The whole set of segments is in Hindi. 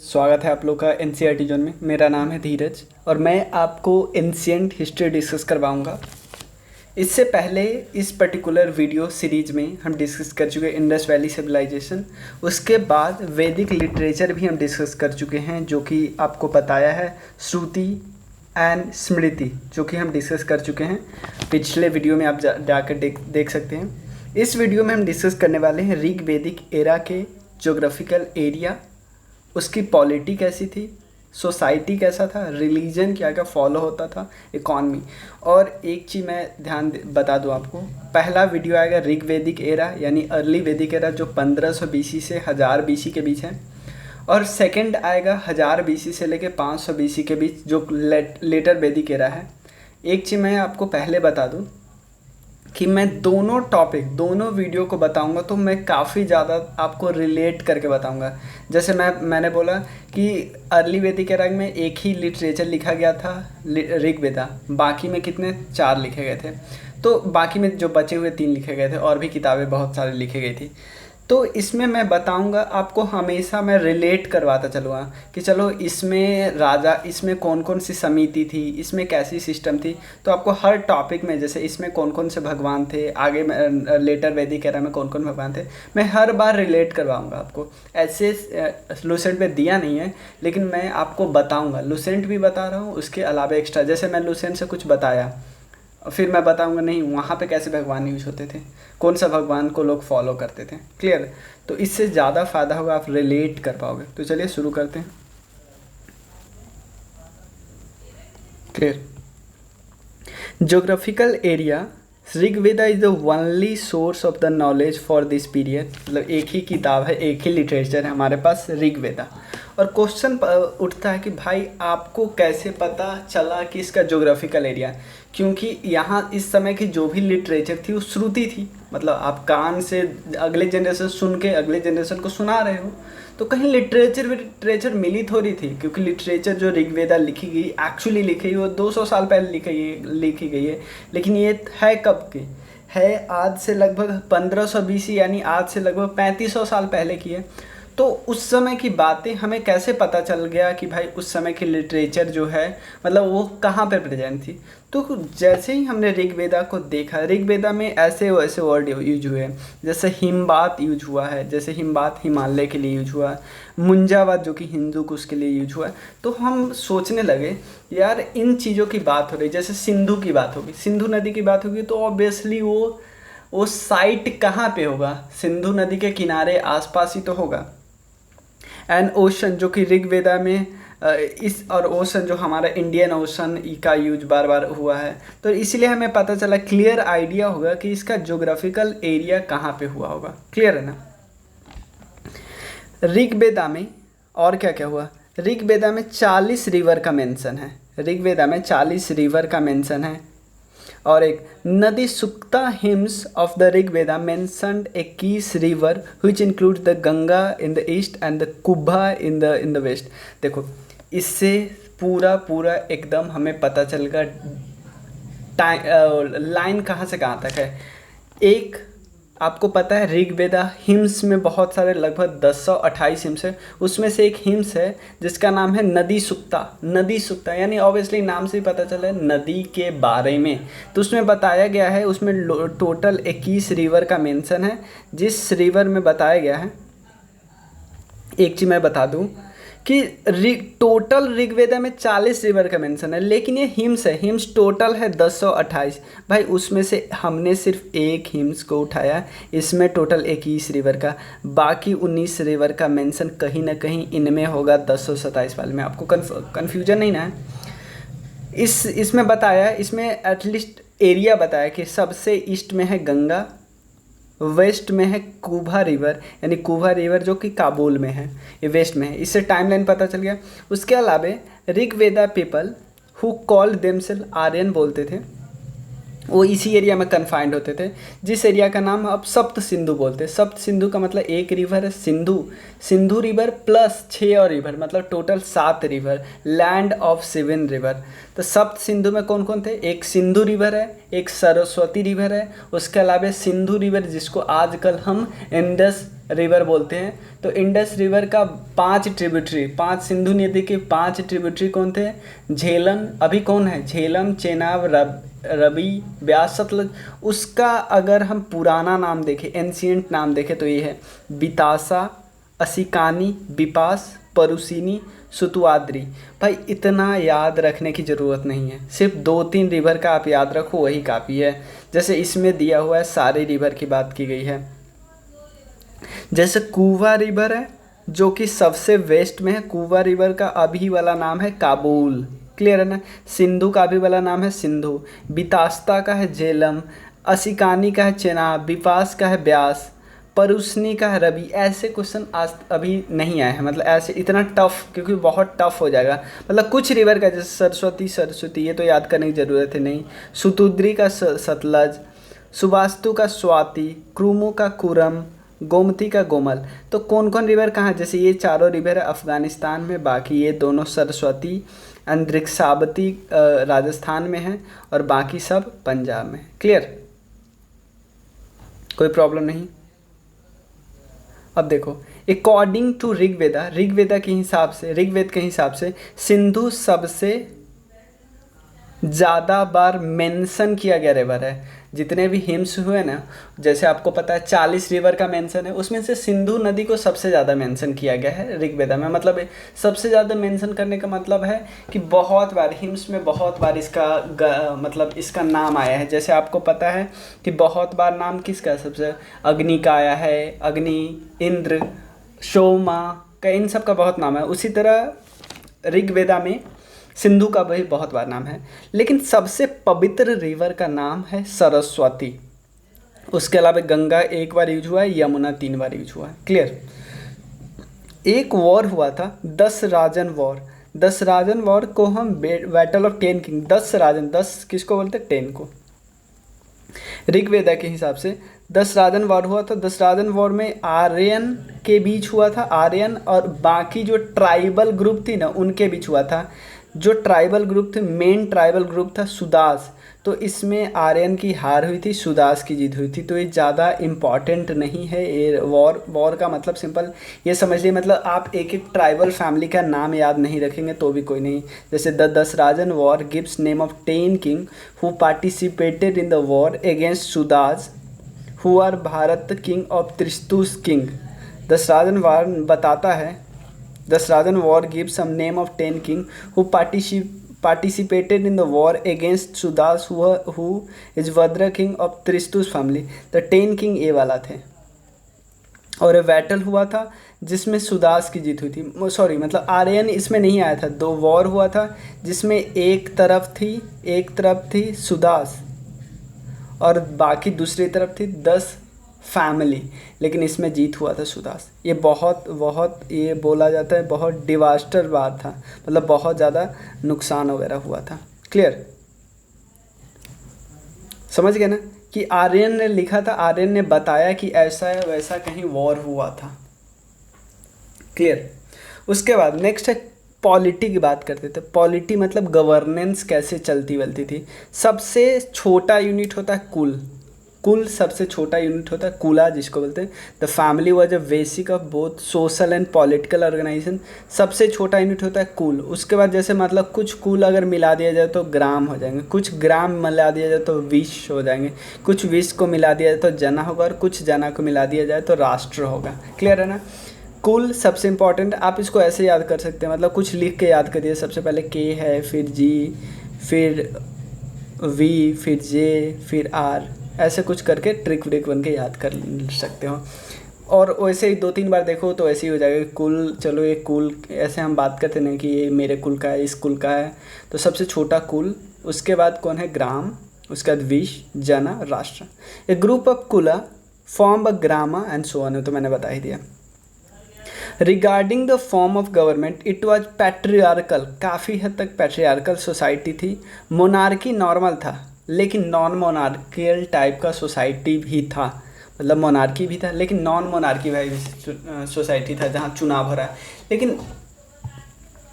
स्वागत है आप लोग का एनसीईआरटी जोन में। मेरा नाम है धीरज और मैं आपको एंशिएंट हिस्ट्री डिस्कस करवाऊंगा। इससे पहले इस पर्टिकुलर वीडियो सीरीज में हम डिस्कस कर चुके हैं इंडस वैली सिविलाइजेशन। उसके बाद वैदिक लिटरेचर भी हम डिस्कस कर चुके हैं, जो कि आपको बताया है श्रुति एंड स्मृति, जो कि हम डिस्कस कर चुके हैं पिछले वीडियो में। आप जाकर देख सकते हैं। इस वीडियो में हम डिस्कस करने वाले हैं ऋग वैदिक एरा के जोग्राफिकल एरिया, उसकी पॉलिटी कैसी थी, सोसाइटी कैसा था, रिलीजन क्या क्या फॉलो होता था, इकॉनमी। और एक चीज़ मैं बता दूं आपको, पहला वीडियो आएगा ऋग वैदिक एरा यानी अर्ली वैदिक एरा, जो 1500 बीसी से 1000 बीसी के बीच है। और सेकंड आएगा 1000 बीसी से लेके 500 बीसी के बीच, जो लेटर वैदिक एरा है। एक चीज़ मैं आपको पहले बता दूं कि मैं दोनों वीडियो को बताऊंगा तो मैं काफ़ी ज़्यादा आपको रिलेट करके बताऊंगा। जैसे मैंने बोला कि अर्ली वैदिक एरा में एक ही लिटरेचर लिखा गया था, ऋग्वेदा। बाकी में कितने 4 लिखे गए थे, तो बाकी में जो बचे हुए 3 लिखे गए थे, और भी किताबें बहुत सारी लिखी गई थी। तो इसमें मैं बताऊंगा आपको, हमेशा मैं रिलेट करवाता चलूँगा कि चलो इसमें राजा, इसमें कौन कौन सी समिति थी, इसमें कैसी सिस्टम थी। तो आपको हर टॉपिक में, जैसे इसमें कौन कौन से भगवान थे, आगे में लेटर वैदिक एरा में कौन कौन भगवान थे, मैं हर बार रिलेट करवाऊँगा आपको। ऐसे लुसेंट में दिया नहीं है, लेकिन मैं आपको बताऊँगा। लुसेंट भी बता रहा हूँ, उसके अलावा एक्स्ट्रा, जैसे मैं लुसेंट से कुछ बताया, फिर मैं बताऊंगा नहीं वहाँ पे कैसे भगवान यूज होते थे, कौन सा भगवान को लोग फॉलो करते थे। क्लियर? तो इससे ज़्यादा फ़ायदा होगा, आप रिलेट कर पाओगे। तो चलिए शुरू करते हैं। Clear? Geographical area, Rigveda is the only source of the knowledge for this period. मतलब एक ही किताब है, एक ही लिटरेचर है हमारे पास, ऋग्वेदा। और क्वेश्चन उठता है कि भाई आपको कैसे पता चला कि इसका ज्योग्राफिकल एरिया, क्योंकि यहाँ इस समय की जो भी लिटरेचर थी वो श्रुति थी। मतलब आप कान से अगले जनरेशन सुन के अगले जनरेशन को सुना रहे हो, तो कहीं लिटरेचर मिली थोड़ी थी। क्योंकि लिटरेचर जो ऋग्वेदा लिखी गई, एक्चुअली लिखी गई, वो 200 साल पहले लिखी गई है। लेकिन ये है कब की है? आज से लगभग 1500 बीसी, यानी आज से लगभग 3500 साल पहले की है। तो उस समय की बातें हमें कैसे पता चल गया कि भाई उस समय की लिटरेचर जो है, मतलब वो कहाँ पे प्रेजेंट थी। तो जैसे ही हमने ऋग्वेदा को देखा, ऋग्वेदा में ऐसे वैसे वर्ड यूज हुए, जैसे हिमबात यूज हुआ है, जैसे हिमबात हिमालय के लिए यूज हुआ है, मुंजावात जो कि हिंदू कुश के लिए यूज हुआ है। तो हम सोचने लगे यार इन चीज़ों की बात हो रही, जैसे सिंधु की बात होगी, सिंधु नदी की बात होगी, तो ऑब्वियसली वो साइट कहाँ पे होगा? सिंधु नदी के किनारे आसपास ही तो होगा। एंड ओशन, जो कि ऋग्वेदा में और ओशन जो हमारा इंडियन ओशन का यूज बार बार हुआ है, तो इसीलिए हमें पता चला, क्लियर आइडिया होगा कि इसका ज्योग्राफिकल एरिया कहाँ पे हुआ होगा। क्लियर है ना? ऋग्वेदा में और क्या क्या हुआ? ऋग्वेदा में 40 रिवर का मेंशन है। ऋग्वेदा में 40 रिवर का मेंशन है। और एक नदी Sukta hymns of the Rigveda mentioned a कीस river which include the Ganga in the east and the Kubha in the west. देखो, इससे पूरा एकदम हमें पता चलेगा लाइन कहाँ से कहाँ तक है। एक आपको पता है ऋग्वेदा हिम्स में बहुत सारे, लगभग 1028 हिम्स है। उसमें से एक हिम्स है जिसका नाम है नदी सुक्ता। नदी सुक्ता यानी ऑब्वियसली नाम से ही पता चला है नदी के बारे में। तो उसमें बताया गया है, उसमें टोटल 21 रिवर का मेंशन है। जिस रिवर में बताया गया है, एक चीज़ मैं बता दूं कि टोटल ऋग्वेदा में 40 रिवर का मेंशन है, लेकिन ये हिम्स है, हिम्स टोटल है 1028। भाई उसमें से हमने सिर्फ एक हिम्स को उठाया, इसमें टोटल 21 रिवर का, बाकी 19 रिवर का मेंशन कहीं ना कहीं इनमें होगा 1027 वाले में। आपको कन्फ्यूजन नहीं ना है? इसमें बताया, इसमें एटलीस्ट एरिया बताया कि सबसे ईस्ट में है गंगा, वेस्ट में है कुभा रिवर, यानी कुभा रिवर जो कि काबुल में है, ये वेस्ट में है। इससे टाइमलाइन पता चल गया। उसके अलावा Rigveda people who called themselves Aryan बोलते थे, वो इसी एरिया में कन्फाइंड होते थे, जिस एरिया का नाम अब सप्त सिंधु बोलते हैं। सप्त सिंधु का मतलब एक रिवर है सिंधु, सिंधु रिवर प्लस 6 और रिवर, मतलब total 7 river, land of 7 river. तो सप्त सिंधु में कौन कौन थे? एक सिंधु रिवर है, एक सरस्वती रिवर है, उसके अलावा सिंधु रिवर जिसको आजकल हम इंडस रिवर बोलते हैं। तो इंडस रिवर का 5 ट्रिब्यूटरी, 5 सिंधु नदी के 5 ट्रिब्यूटरी कौन थे? झेलम, अभी कौन है? झेलम, चेनाब, रवि, ब्यास, सतलज। उसका अगर हम पुराना नाम देखें, एंशियंट नाम देखें तो ये है बितासा, असिकानी, बिपास, परुसिनी, सुतुआद्री। भाई इतना याद रखने की ज़रूरत नहीं है, सिर्फ 2-3 रिवर का आप याद रखो वही काफ़ी है। जैसे इसमें दिया हुआ है सारे रिवर की बात की गई है। जैसे कुवा रिवर है जो कि सबसे वेस्ट में है, कुवा रिवर का अभी वाला नाम है काबुल, क्लियर है ना। सिंधु का अभी वाला नाम है सिंधु, बितास्ता का है झेलम, असिकानी का है चेनाब, बिपास का है ब्यास, परुसनी का है रवि। ऐसे क्वेश्चन आज अभी नहीं आए हैं, मतलब ऐसे इतना टफ, क्योंकि बहुत टफ हो जाएगा। मतलब कुछ रिवर का जैसे सरस्वती ये तो याद करने की ज़रूरत है नहीं, सुतुद्री का सतलज, सुबास्तु का स्वाति, क्रूमो का कुरम, गोमती का गोमल। तो कौन कौन रिवर कहाँ? जैसे ये चारों रिवर है अफ़गानिस्तान में, बाकी ये दोनों सरस्वती एंड द्रिक्सावती राजस्थान में है, और बाकी सब पंजाब में। क्लियर? कोई प्रॉब्लम नहीं। अब देखो, अकॉर्डिंग टू ऋग्वेदा, ऋग्वेद के हिसाब से सिंधु सबसे ज़्यादा बार मेंशन किया गया रिवर है। जितने भी हिम्स हुए ना, जैसे आपको पता है 40 रिवर का मेंशन है, उसमें से सिंधु नदी को सबसे ज़्यादा मेंशन किया गया है ऋग्वेदा में। मतलब सबसे ज़्यादा मेंशन करने का मतलब है कि बहुत बार हिम्स में बहुत बार इसका मतलब इसका नाम आया है। जैसे आपको पता है कि बहुत बार नाम किसका सबसे, अग्नि का आया है, अग्नि, इंद्र, सोमा का, इन सब का बहुत नाम है। उसी तरह ऋग्वेदा में सिंधु का भी बहुत बार नाम है, लेकिन सबसे पवित्र रिवर का नाम है सरस्वती। उसके अलावा गंगा 1 बार यूज हुआ है, यमुना 3 बार यूज हुआ है। क्लियर? एक वॉर हुआ था, 10 राजन वॉर। 10 राजन वॉर को हम बैटल ऑफ 10 किंग, 10 राजन, 10 किसको बोलते हैं? 10 को। ऋग्वेदा के हिसाब से 10 राजन वॉर हुआ था। 10 राजन वॉर में आर्यन के बीच हुआ था, आर्यन और बाकी जो ट्राइबल ग्रुप थी ना उनके बीच हुआ था। जो ट्राइबल ग्रुप थे, मेन ट्राइबल ग्रुप था सुदास, तो इसमें आर्यन की हार हुई थी, सुदास की जीत हुई थी। तो ये ज़्यादा इम्पॉर्टेंट नहीं है ये वॉर का मतलब सिंपल ये समझ लिए, मतलब आप एक एक ट्राइबल फैमिली का नाम याद नहीं रखेंगे तो भी कोई नहीं। जैसे the 10 Rajan war gives name of 10 king who participated in the war against Sudas who are Bharat king of Tritsus king. 10 Rajan war बताता है, 10 Rajan war gives some name of 10 king who participated in the war against Sudas who is Vadra king of Tristus family। the 10 king ये वाला थे, और एक बैटल हुआ था जिसमें सुदास की जीत हुई थी। सॉरी, मतलब आर्यन इसमें नहीं आया था। 2 वॉर हुआ था जिसमें एक तरफ थी सुदास और बाकी दूसरी तरफ थी 10 फैमिली, लेकिन इसमें जीत हुआ था सुदास। ये बहुत ये बोला जाता है बहुत डिवास्टर बात था, मतलब बहुत ज़्यादा नुकसान वगैरह हुआ था। क्लियर? समझ गए ना कि आर्यन ने लिखा था, आर्यन ने बताया कि ऐसा है वैसा कहीं वॉर हुआ था। क्लियर? उसके बाद नेक्स्ट है पॉलिटी की बात करते थे। पॉलिटी मतलब गवर्नेंस कैसे चलती वलती थी। सबसे छोटा यूनिट होता है कुल सबसे छोटा यूनिट होता है कुला, जिसको बोलते हैं। The family was a basic of both social and political organisation. सबसे छोटा यूनिट होता है कुल। उसके बाद जैसे मतलब कुछ कुल अगर मिला दिया जाए तो ग्राम हो जाएंगे, कुछ ग्राम मिला दिया जाए तो विश हो जाएंगे, कुछ विश को मिला दिया जाए तो जना होगा, और कुछ जना को मिला दिया जाए तो राष्ट्र होगा। क्लियर है ना? कुल सबसे इम्पॉर्टेंट, आप इसको ऐसे याद कर सकते हैं, मतलब कुछ लिख के याद करिए। सबसे पहले के है, फिर जी, फिर वी, फिर जे, फिर आर, ऐसे कुछ करके ट्रिक व्रिक बन के याद कर सकते हो। और वैसे ही 2-3 बार देखो तो ऐसे ही हो जाएगा कुल। चलो ये कुल ऐसे हम बात करते हैं कि ये मेरे कुल का है, इस कुल का है, तो सबसे छोटा कुल। उसके बाद कौन है? ग्राम। उसके बाद विश, जना, राष्ट्र। A group of kula form a grama and so on, तो मैंने बता ही दिया। Regarding the form of government it was patriarchal, काफ़ी हद तक पैट्रियार्कल सोसाइटी थी। मोनार्की नॉर्मल था, लेकिन नॉन मोनार्कियल टाइप का सोसाइटी भी था। मतलब मोनार्की भी था लेकिन नॉन मोनार्की भाई सोसाइटी था जहाँ चुनाव हो रहा है। लेकिन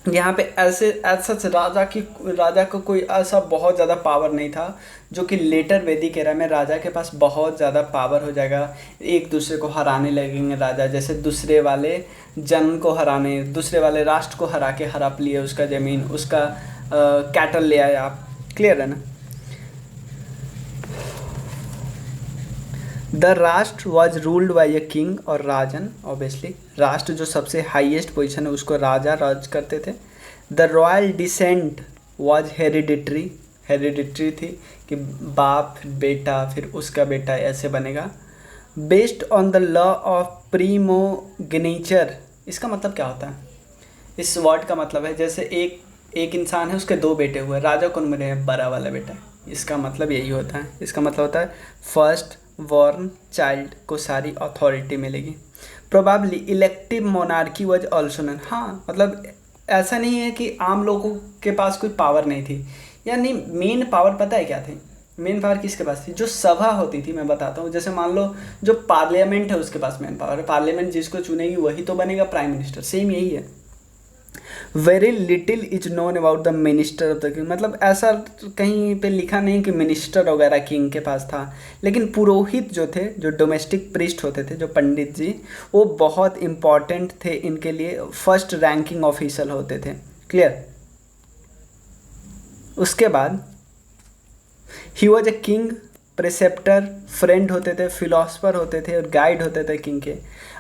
यहाँ पे ऐसे सच राजा को कोई ऐसा बहुत ज़्यादा पावर नहीं था, जो कि लेटर वैदिक एरा में राजा के पास बहुत ज़्यादा पावर हो जाएगा। एक दूसरे को हराने लगेंगे राजा, जैसे दूसरे वाले जन को हराने, दूसरे वाले राष्ट्र को हरा के हड़प लिए उसका ज़मीन, उसका कैटल ले आए आप। क्लियर है ना। द राष्ट्र was ruled by a king और राजन। ऑब्वियसली राष्ट्र जो सबसे हाईएस्ट पोजीशन है उसको राजा राज करते थे। The royal descent was hereditary थी कि बाप बेटा फिर उसका बेटा ऐसे बनेगा। Based on the law of primogeniture. इसका मतलब क्या होता है? इस वर्ड का मतलब है जैसे एक इंसान है, उसके दो बेटे हुए, राजा कौन बने हैं? बड़ा वाला बेटा। इसका मतलब यही होता है। इसका मतलब होता है फर्स्ट बॉर्न चाइल्ड को सारी अथॉरिटी मिलेगी। Probably elective monarchy was also known. हाँ, मतलब ऐसा नहीं है कि आम लोगों के पास कोई पावर नहीं थी, यानी मेन पावर पता है क्या थी? मेन पावर किसके पास थी? जो सभा होती थी, मैं बताता हूँ। जैसे मान लो जो पार्लियामेंट है उसके पास मेन पावर है। पार्लियामेंट जिसको चुनेगी वही तो बनेगा प्राइम मिनिस्टर। सेम यही है। Very little is known about the minister of the king. मतलब ऐसा कहीं पे लिखा नहीं कि मिनिस्टर वगैरह किंग के पास था, लेकिन पुरोहित जो थे, जो डोमेस्टिक प्रीस्ट होते थे, जो पंडित जी, वो बहुत इंपॉर्टेंट थे इनके लिए। फर्स्ट रैंकिंग ऑफिसर होते थे। क्लियर। उसके बाद he was a king, preceptor, friend होते थे, फिलोसफर होते थे और गाइड होते थे किंग के।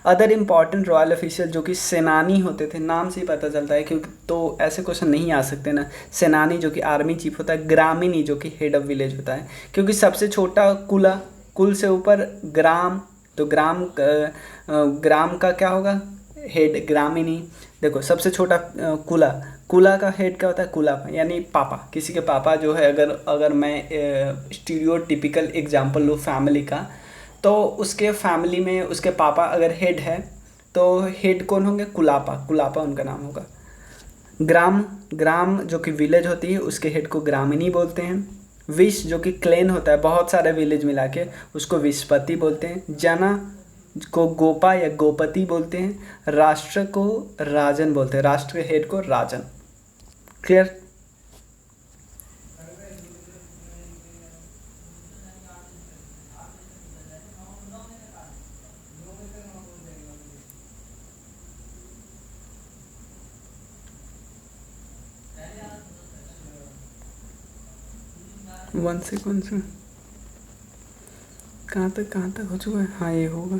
अदर इंपॉर्टेंट रॉयल ऑफिशियल जो कि सेनानी होते थे, नाम से ही पता चलता है, क्योंकि तो ऐसे क्वेश्चन नहीं आ सकते ना। सेनानी जो कि आर्मी चीफ होता है, ग्रामीणी जो कि हेड ऑफ विलेज होता है, क्योंकि सबसे छोटा कुल से ऊपर ग्राम, तो ग्राम का क्या होगा? हेड। ग्रामीणी देखो सबसे छोटा कुला का हेड क्या होता है? कुलापा, यानी पापा। किसी के पापा जो है, अगर मैं स्टीरियोटिपिकल एग्जांपल लूँ फैमिली का, तो उसके फैमिली में उसके पापा अगर हेड है तो हेड कौन होंगे? कुलापा उनका नाम होगा। ग्राम जो कि विलेज होती है उसके हेड को ग्रामीणी बोलते हैं। विश जो कि क्लेन होता है, बहुत सारे विलेज मिला के, उसको विशपति बोलते हैं। जना को गोपा या गोपति बोलते हैं। राष्ट्र को राजन बोलते हैं, राष्ट्र के हेड को राजन। क्लियर। वन से कहाँ तक हो चुका है? हाँ, ये होगा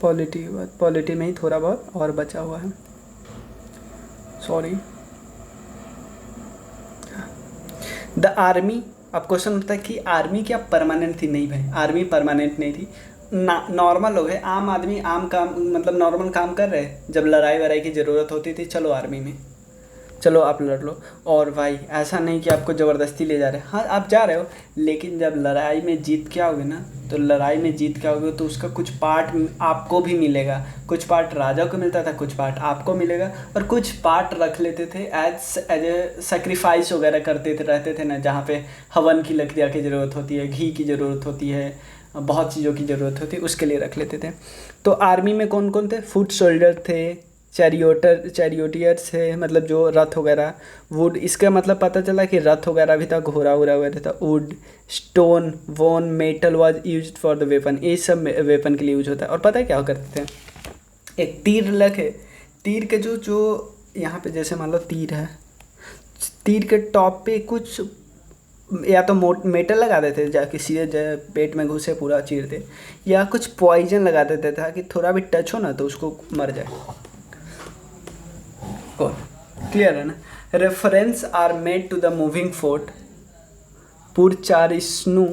पॉलिटी की बात। पॉलिटी में ही थोड़ा बहुत और बचा हुआ है, सॉरी। The army. अब क्वेश्चन होता है कि आर्मी क्या परमानेंट थी? नहीं भाई, आर्मी परमानेंट नहीं थी। नॉर्मल लोग है, आम आदमी, आम काम, मतलब नॉर्मल काम कर रहे हैं। जब लड़ाई वड़ाई की ज़रूरत होती थी, चलो आर्मी में, चलो आप लड़ लो। और भाई ऐसा नहीं कि आपको ज़बरदस्ती ले जा रहे हैं। हाँ, आप जा रहे हो, लेकिन जब लड़ाई में जीत के आओगे ना, तो लड़ाई में जीत के आओगे तो उसका कुछ पार्ट आपको भी मिलेगा। कुछ पार्ट राजा को मिलता था, कुछ पार्ट आपको मिलेगा, और कुछ पार्ट रख लेते थे एज ए सेक्रीफाइस वगैरह करते रहते थे ना, जहाँ पे हवन की लकड़ियाँ की ज़रूरत होती है, घी की ज़रूरत होती है, बहुत चीज़ों की ज़रूरत होती है, उसके लिए रख लेते थे। तो आर्मी में कौन कौन थे? फुट सोल्जर थे, चैरियोटियर्स है, मतलब जो रथ वगैरह, वुड, इसका मतलब पता चला कि रथ वगैरह भी था, घोड़ा वगैरह था। वुड, स्टोन, वोन, metal was used for the weapon. ये सब वेपन के लिए यूज होता है। और पता है क्या करते थे? एक तीर रखे, तीर के जो यहाँ पे जैसे मान लो तीर है, तीर के टॉप पे कुछ या तो मेटल लगा देते जाके सीधे पेट में घुसे पूरा चीरते, या कुछ पॉइजन लगा देते था कि थोड़ा भी टच हो ना तो उसको मर जाए। क्लियर है ना। Reference are made to the moving fort, पुरचारिस्नु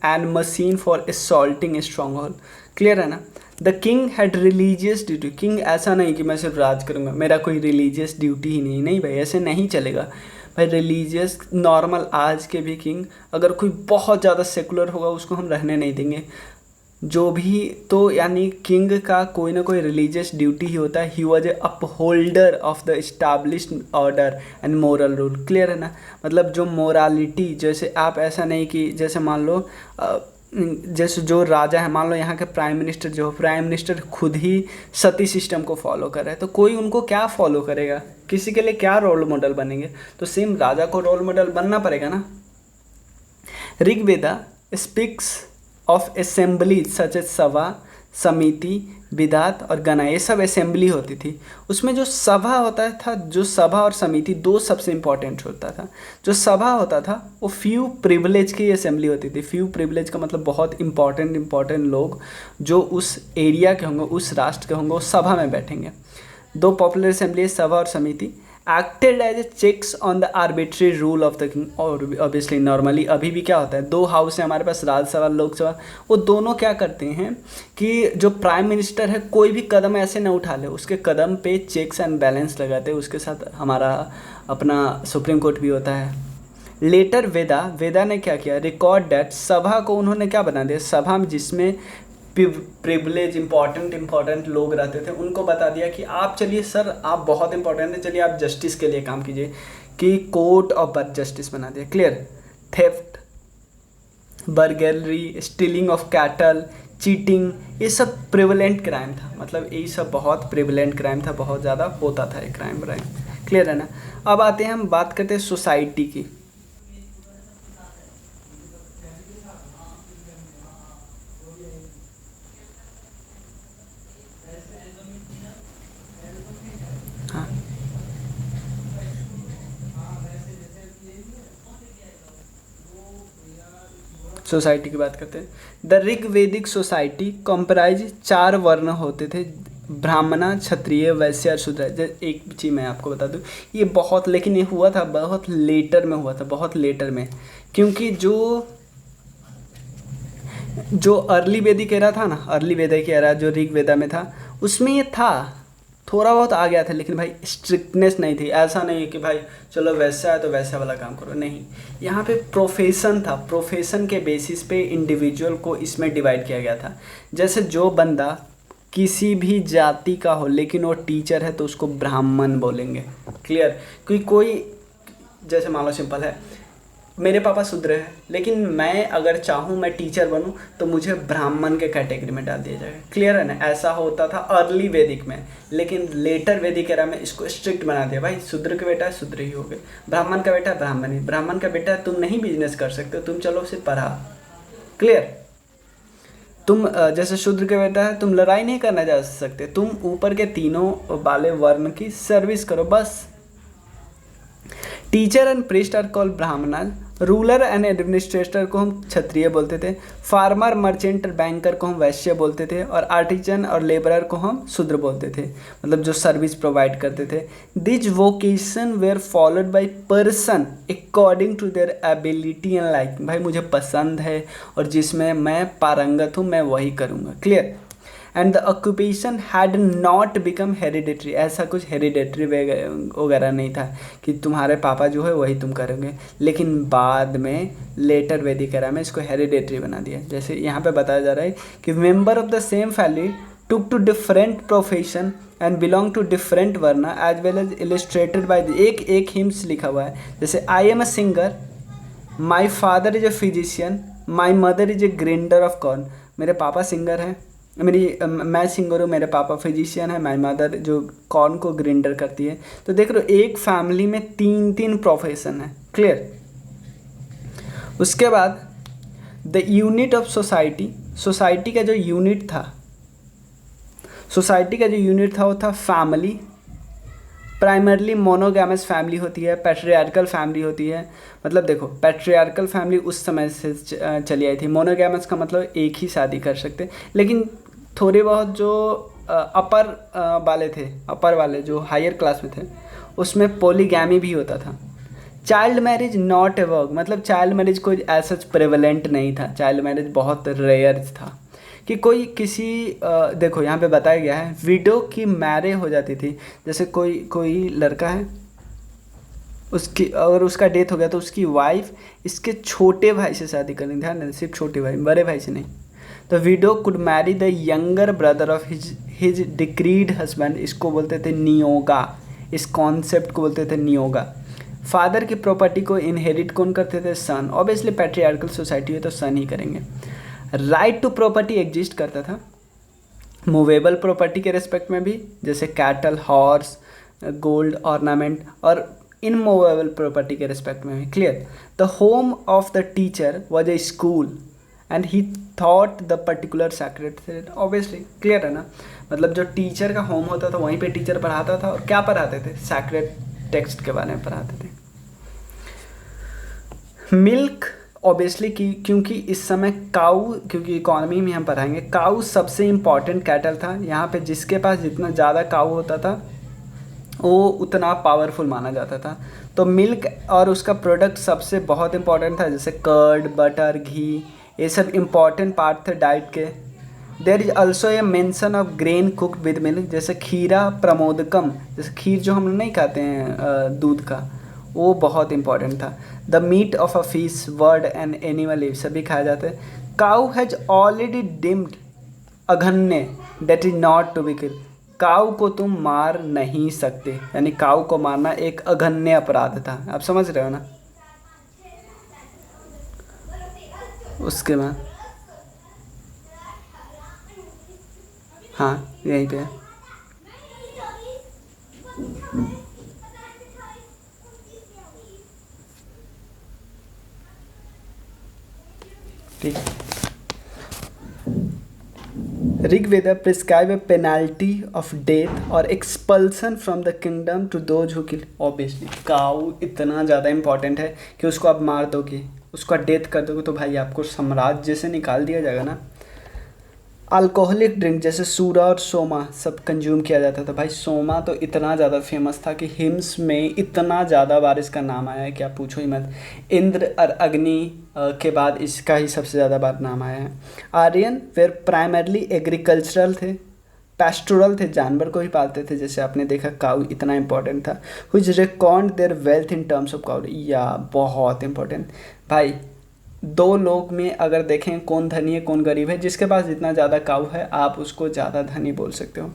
and machine for assaulting stronghold. Clear है ना। The king had religious duty. King ऐसा नहीं कि मैं सिर्फ राज करूँगा, मेरा कोई रिलीजियस ड्यूटी ही नहीं भाई, ऐसे नहीं चलेगा भाई। रिलीजियस नॉर्मल आज के भी किंग, अगर कोई बहुत ज़्यादा सेकुलर होगा उसको हम रहने नहीं देंगे। जो भी, तो यानी किंग का कोई ना कोई रिलीजियस ड्यूटी ही होता है। He was a upholder of the established order and moral rule. Clear है ना? मतलब जो मोरालिटी, जैसे आप ऐसा नहीं कि जैसे मान लो जैसे जो राजा है, मान लो यहाँ के प्राइम मिनिस्टर, जो प्राइम मिनिस्टर खुद ही सती सिस्टम को फॉलो कर रहे हैं, तो कोई उनको क्या फॉलो करेगा? किसी के लिए क्या रोल मॉडल बनेंगे? तो सेम राजा को रोल मॉडल बनना पड़ेगा ना। Rigveda speaks of assemblies such as sabha, samiti, विधात और गणा, ये सब असेंबली होती थी। उसमें जो सभा होता था, जो सभा और समिति दो सबसे इम्पॉर्टेंट होता था। जो सभा होता था वो फ्यू प्रिविलेज की असेंबली होती थी। फ्यू प्रिविलेज का मतलब बहुत इंपॉर्टेंट लोग जो उस एरिया के होंगे, उस राष्ट्र के होंगे, वो सभा में बैठेंगे। दो पॉपुलर असेंबली, सभा और समिति, acted as a checks on the arbitrary rule of the king. और ऑब्वियसली नॉर्मली अभी भी क्या होता है, दो हाउस है हमारे पास, राज्यसभा लोकसभा, वो दोनों क्या करते हैं कि जो प्राइम मिनिस्टर है कोई भी कदम ऐसे ना उठा ले, उसके कदम पे चेक्स एंड बैलेंस लगाते हैं। उसके साथ हमारा अपना सुप्रीम कोर्ट भी होता है। लेटर वेदा ने क्या किया, रिकॉर्ड डेट, सभा को उन्होंने क्या बना दिया, सभा में जिसमें प्रिविलेज इंपॉर्टेंट लोग रहते थे, उनको बता दिया कि आप चलिए सर, आप बहुत इंपॉर्टेंट है, चलिए आप जस्टिस के लिए काम कीजिए, कि कोर्ट ऑफ जस्टिस बना दिया। Clear? Theft, burglary, stealing of cattle, cheating, ये सब प्रिवलेंट क्राइम था। मतलब ये सब बहुत प्रिवलेंट क्राइम था, बहुत ज़्यादा होता था ये क्राइम। क्लियर है ना? अब आते हैं, हम बात करते हैं सोसाइटी की। सोसाइटी की बात करते हैं। द ऋग्वेदिक सोसाइटी कंप्राइज 4 वर्ण होते थे, ब्राह्मण, क्षत्रिय, वैश्य और शूद्र। एक चीज़ मैं आपको बता दूं, ये बहुत, लेकिन ये हुआ था बहुत लेटर में, हुआ था बहुत लेटर में, क्योंकि जो अर्ली वैदिक एरा था ना, अर्ली वैदिक एरा जो ऋग्वेदा में था, उसमें ये था, थोड़ा बहुत आ गया था, लेकिन भाई स्ट्रिक्टनेस नहीं थी। ऐसा नहीं कि भाई चलो वैसा है तो वैसा वाला काम करो, नहीं। यहाँ पे प्रोफेशन था, प्रोफेशन के बेसिस पे इंडिविजुअल को इसमें डिवाइड किया गया था। जैसे जो बंदा किसी भी जाति का हो लेकिन वो टीचर है तो उसको ब्राह्मण बोलेंगे। क्लियर? क्योंकि कोई, जैसे मान लो सिंपल है, मेरे पापा शूद्र है, लेकिन मैं अगर चाहूँ मैं टीचर बनूँ तो मुझे ब्राह्मण के कैटेगरी में डाल दिया जाएगा। क्लियर है ना? ऐसा होता था अर्ली वैदिक में, लेकिन लेटर वैदिक एरा में इसको स्ट्रिक्ट बना दिया। भाई शूद्र का बेटा है शूद्र ही हो गए, ब्राह्मण का बेटा है ब्राह्मण ही, ब्राह्मण का बेटा है तुम नहीं बिजनेस कर सकते, तुम चलो सिर्फ पढ़ा। क्लियर? तुम जैसे शूद्र का बेटा है, तुम लड़ाई नहीं करना जा सकते, तुम ऊपर के तीनों वाले वर्ण की सर्विस करो बस। Teacher and priest are called Brahmin, ruler and administrator को हम क्षत्रिय बोलते थे, फार्मर, मर्चेंट, बैंकर को हम वैश्य बोलते थे, और आर्टिजन और लेबरर को हम शूद्र बोलते थे, मतलब जो सर्विस प्रोवाइड करते थे। This vocation were followed by person according to their ability and like. भाई मुझे पसंद है और जिसमें मैं पारंगत हूँ मैं वही करूँगा। Clear? And the occupation had not become hereditary. ऐसा कुछ हेरिडेटरी वगैरह नहीं था कि तुम्हारे पापा जो है वही तुम करोगे, लेकिन बाद में लेटर वैदिक एरा में इसको हेरिडेटरी बना दिया। जैसे यहाँ पे बताया जा रहा है कि member of the same family took to different profession and belong to different varna as well as illustrated by एक हिम्स लिखा हुआ है। जैसे I am a singer, my father is a physician, my mother is a grinder of corn. मेरे पापा सिंगर हैं, मैं सिंगर हूँ, मेरे पापा फिजिशियन है, माई मदर जो कॉर्न को ग्राइंडर करती है। तो देख रहे हो एक फैमिली में 3 प्रोफेशन है। क्लियर? उसके बाद the unit of society, society का जो यूनिट था, वो था फैमिली। प्राइमरली मोनोगैमस फैमिली होती है, पैट्रियार्कल फैमिली होती है। मतलब देखो पैट्रियार्कल फैमिली उस समय से चली आई थी, मोनोगैमस का मतलब एक ही शादी कर सकते, लेकिन थोड़े बहुत जो अपर वाले थे, अपर वाले जो हायर क्लास में थे, उसमें पॉलीगैमी भी होता था। Child marriage not a work, मतलब चाइल्ड मैरिज कोई ऐसा प्रेवलेंट नहीं था, चाइल्ड मैरिज बहुत रेयर था कि कोई किसी देखो यहाँ पे बताया गया है विडो की मैरिज हो जाती थी। जैसे कोई लड़का है, उसकी अगर उसका डेथ हो गया तो उसकी वाइफ इसके छोटे भाई से शादी करनी, ध्यान देना, सिर्फ छोटे भाई, बड़े भाई से नहीं। The widow could Mary the younger brother of his decreed husband, इसको बोलते थे नियोगा, इस कॉन्सेप्ट को बोलते थे नियोगा। फादर की प्रॉपर्टी को इनहेरिट कौन करते थे? सन। ऑब्वियसली पैट्रियार्कल सोसाइटी है तो सन ही करेंगे। राइट टू प्रॉपर्टी एग्जिस्ट करता था मूवेबल प्रॉपर्टी के रिस्पेक्ट में भी, जैसे कैटल, हॉर्स, गोल्ड ऑर्नामेंट, और इनमूवेबल प्रॉपर्टी के रिस्पेक्ट में भी। Clear. The home of the teacher was a school and he thought the particular sacred. Obviously clear है ना, मतलब जो टीचर का होम होता था वहीं पे टीचर पढ़ाता था, और क्या पढ़ाते थे? सैक्रेड टेक्स्ट के बारे में पढ़ाते थे। मिल्क ऑब्वियसली क्योंकि इस समय काऊ, क्योंकि इकोनॉमी में हम पढ़ाएंगे, काऊ सबसे इम्पॉर्टेंट कैटल था यहाँ पे, जिसके पास जितना ज़्यादा काऊ होता था वो उतना पावरफुल माना जाता था। तो मिल्क और उसका प्रोडक्ट सबसे बहुत इम्पॉर्टेंट था, जैसे कर्ड, बटर, घी, ये सब इम्पॉर्टेंट पार्ट थे डाइट के। There is also a mention of grain cooked with milk, जैसे खीरा प्रमोदकम, जैसे खीर जो हम नहीं खाते हैं दूध का, वो बहुत इंपॉर्टेंट था। The meat of a fish, bird and animal live सभी खाए जाते हैं। Cow has already deemed aghanya that is not to be kill, cow को तुम मार नहीं सकते, यानी काऊ को मारना एक अघन्य अपराध था। आप समझ रहे हो ना। उसके बाद हाँ यहीं पे है। ठीक। Rigveda prescribe a penalty of death और expulsion from the kingdom to those who kill. Obviously cow इतना ज़्यादा इंपॉर्टेंट है कि उसको आप मार दोगे, उसका डेथ कर दोगे तो भाई आपको साम्राज्य से निकाल दिया जाएगा ना। अल्कोहलिक ड्रिंक जैसे सूरा और सोमा सब कंज्यूम किया जाता था। भाई सोमा तो इतना ज़्यादा फेमस था कि हिम्स में इतना ज़्यादा बार इसका नाम आया है कि आप पूछो ही मत। इंद्र और अग्नि के बाद इसका ही सबसे ज़्यादा बार नाम आया है। आर्यन वेर प्राइमरली एग्रीकल्चरल थे, पैस्टोरल थे, जानवर को ही पालते थे, जैसे आपने देखा काऊ इतना इंपॉर्टेंट था। Which record there wealth in terms of Kauri, या बहुत इंपॉर्टेंट। भाई दो लोग में अगर देखें कौन धनी है कौन गरीब है, जिसके पास जितना ज़्यादा काऊ है आप उसको ज़्यादा धनी बोल सकते हो।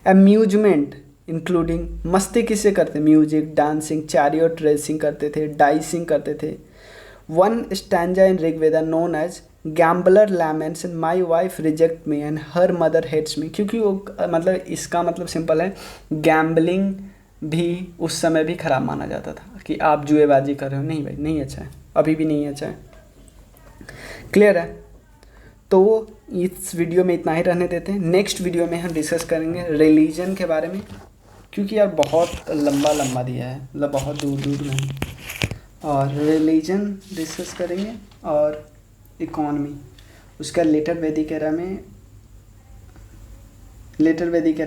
अम्यूजमेंट इंक्लूडिंग, मस्ती किससे करते? म्यूजिक, डांसिंग, चैरियट रेसिंग करते थे, डाइसिंग करते थे। One stanza in Rigveda known as gambler laments and my wife reject me and her mother hates me, क्योंकि वो मतलब इसका मतलब सिंपल है, गैम्बलिंग भी उस समय भी खराब माना जाता था कि आप जुएबाजी कर रहे हो। नहीं भाई, नहीं अच्छा है, अभी भी नहीं अच्छा है। क्लियर है। तो इस वीडियो में इतना ही रहने देते हैं। नेक्स्ट वीडियो में हम डिस्कस करेंगे रिलीजन के बारे में, क्योंकि यार बहुत लंबा दिया है, मतलब बहुत दूर में है। और रिलीजन डिस्कस करेंगे और इकॉनमी, उसका लेटर वैदिक एरा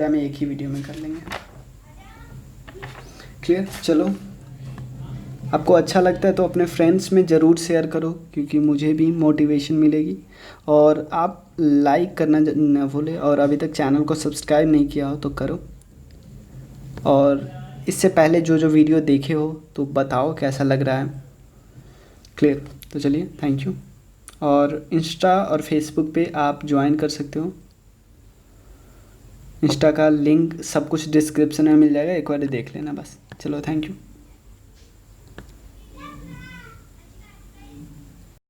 में एक ही वीडियो में कर लेंगे। क्लियर। चलो, आपको अच्छा लगता है तो अपने फ्रेंड्स में ज़रूर शेयर करो, क्योंकि मुझे भी मोटिवेशन मिलेगी। और आप लाइक करना न भूलें, और अभी तक चैनल को सब्सक्राइब नहीं किया हो तो करो। और इससे पहले जो वीडियो देखे हो तो बताओ कैसा लग रहा है। क्लियर। तो चलिए, थैंक यू। और इंस्टा और फेसबुक पे आप ज्वाइन कर सकते हो। इंस्टा का लिंक सब कुछ डिस्क्रिप्शन में मिल जाएगा, एक बार देख लेना बस। चलो, थैंक यू।